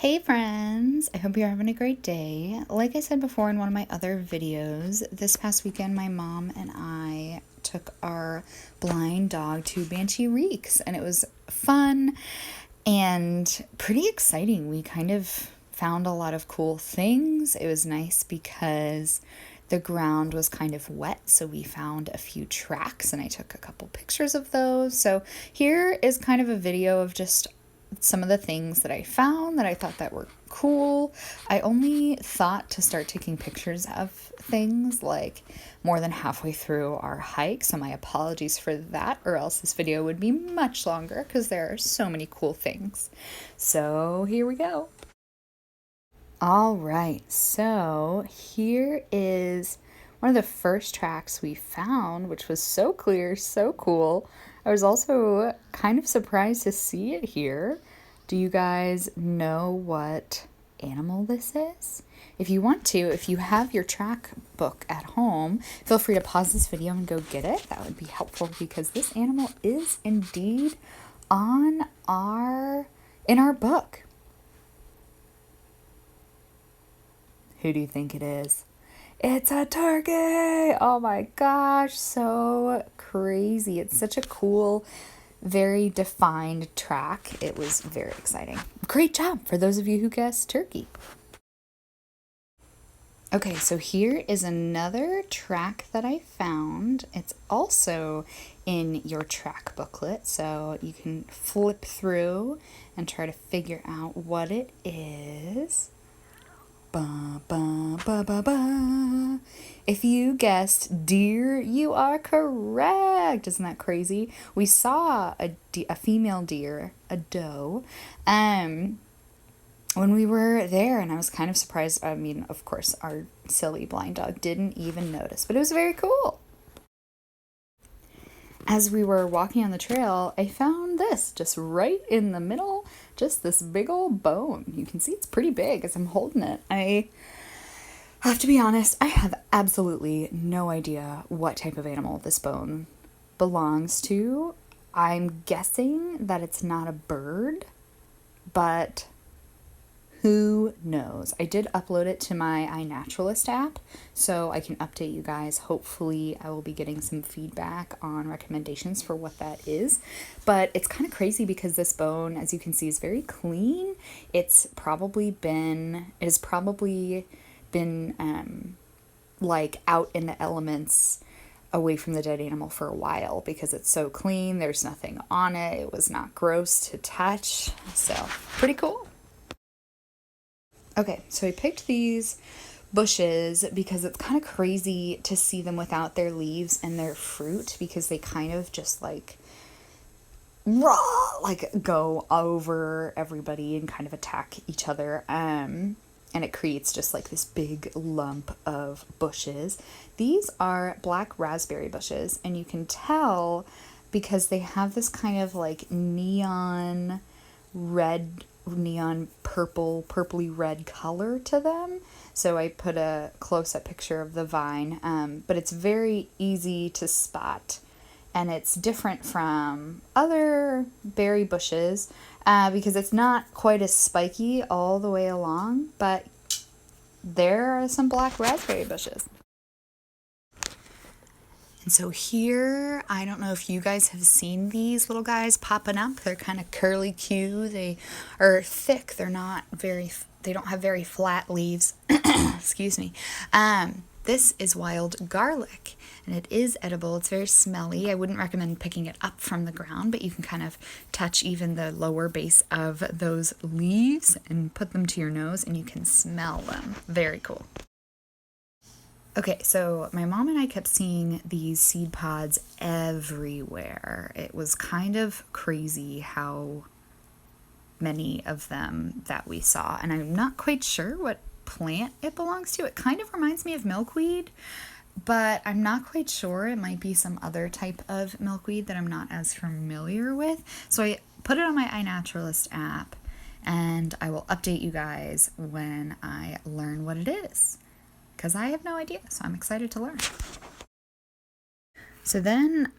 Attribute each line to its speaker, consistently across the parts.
Speaker 1: Hey friends, I hope you're having a great day. Like I said before in one of my other videos, this past weekend my mom and I took our blind dog to Banshee Reeks, and it was fun and pretty exciting. We kind of found a lot of cool things. It was nice because the ground was kind of wet, so we found a few tracks and I took a couple pictures of those. So here is kind of a video of just some of the things that I found that I thought that were cool. I only thought to start taking pictures of things like more than halfway through our hike, so my apologies for that, or else this video would be much longer because there are so many cool things. So here we go. All right, so here is one of the first tracks we found, which was so clear, so cool. I was also kind of surprised to see it here. Do you guys know what animal this is? If you want to, if you have your track book at home, feel free to pause this video and go get it. That would be helpful because this animal is indeed in our book. Who do you think it is? It's a turkey! Oh my gosh, so crazy. It's such a cool, very defined track. It was very exciting. Great job for those of you who guessed turkey. Okay, so here is another track that I found. It's also in your track booklet, so you can flip through and try to figure out what it is. Ba, ba, ba, ba, ba. If you guessed deer, you are correct. Isn't that crazy? We saw a female deer, a doe, when we were there, and I was kind of surprised. I mean, of course, our silly blind dog didn't even notice, but it was very cool. As we were walking on the trail, I found this just right in the middle, just this big old bone. You can see it's pretty big as I'm holding it. I have to be honest, I have absolutely no idea what type of animal this bone belongs to. I'm guessing that it's not a bird, but who knows? I did upload it to my iNaturalist app, so I can update you guys. Hopefully, I will be getting some feedback on recommendations for what that is. But it's kind of crazy because this bone, as you can see, is very clean. It has probably been like out in the elements away from the dead animal for a while because it's so clean. There's nothing on it. It was not gross to touch. So, pretty cool. Okay, so I picked these bushes because it's kind of crazy to see them without their leaves and their fruit because they kind of just like go over everybody and kind of attack each other. And it creates just like this big lump of bushes. These are black raspberry bushes, and you can tell because they have this kind of like neon purpley red color to them. So I put a close-up picture of the vine, but it's very easy to spot, and it's different from other berry bushes because it's not quite as spiky all the way along, but there are some black raspberry bushes. And so here, I don't know if you guys have seen these little guys popping up. They're kind of curly Q. They are thick. They don't have very flat leaves. Excuse me. This is wild garlic, and it is edible. It's very smelly. I wouldn't recommend picking it up from the ground, but you can kind of touch even the lower base of those leaves and put them to your nose, and you can smell them. Very cool. Okay, so my mom and I kept seeing these seed pods everywhere. It was kind of crazy how many of them that we saw, and I'm not quite sure what plant it belongs to. It kind of reminds me of milkweed, but I'm not quite sure. It might be some other type of milkweed that I'm not as familiar with. So I put it on my iNaturalist app, and I will update you guys when I learn what it is, because I have no idea, so I'm excited to learn. So then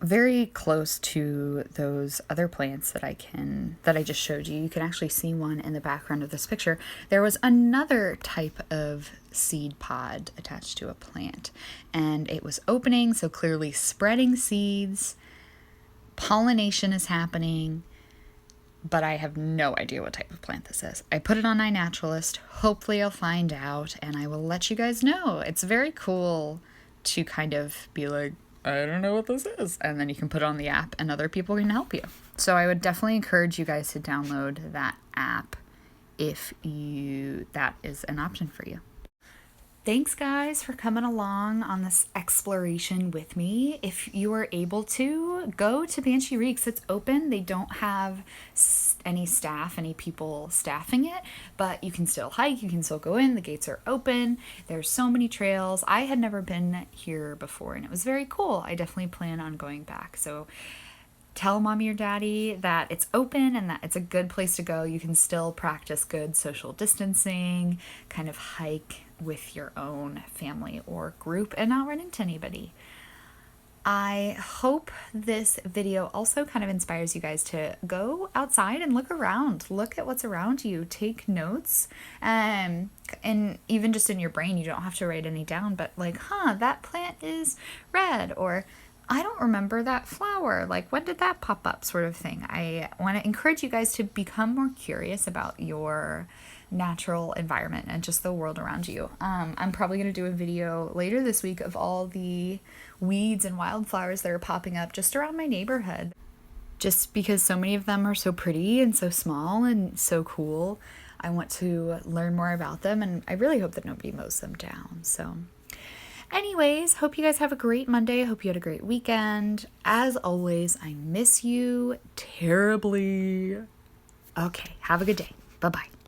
Speaker 1: very close to those other plants that I just showed you. You can actually see one in the background of this picture. There was another type of seed pod attached to a plant, and it was opening, so clearly spreading seeds. Pollination is happening, but I have no idea what type of plant this is. I put it on iNaturalist. Hopefully I'll find out and I will let you guys know. It's very cool to kind of be like, I don't know what this is. And then you can put it on the app and other people can help you. So I would definitely encourage you guys to download that app if that is an option for you. Thanks, guys, for coming along on this exploration with me. If you are able to, go to Banshee Reeks. It's open. They don't have any people staffing it, but you can still hike. You can still go in. The gates are open. There's so many trails. I had never been here before, and it was very cool. I definitely plan on going back. So tell mommy or daddy that it's open and that it's a good place to go. You can still practice good social distancing, kind of hike with your own family or group and not run into anybody. I hope this video also kind of inspires you guys to go outside and look around. Look at what's around you. Take notes. And even just in your brain, you don't have to write any down, but like, that plant is red, or I don't remember that flower. Like, when did that pop up, sort of thing. I want to encourage you guys to become more curious about your natural environment and just the world around you. I'm probably going to do a video later this week of all the weeds and wildflowers that are popping up just around my neighborhood. Just because so many of them are so pretty and so small and so cool, I want to learn more about them, and I really hope that nobody mows them down. So anyways, hope you guys have a great Monday. Hope you had a great weekend. As always, I miss you terribly. Okay, have a good day. Bye-bye.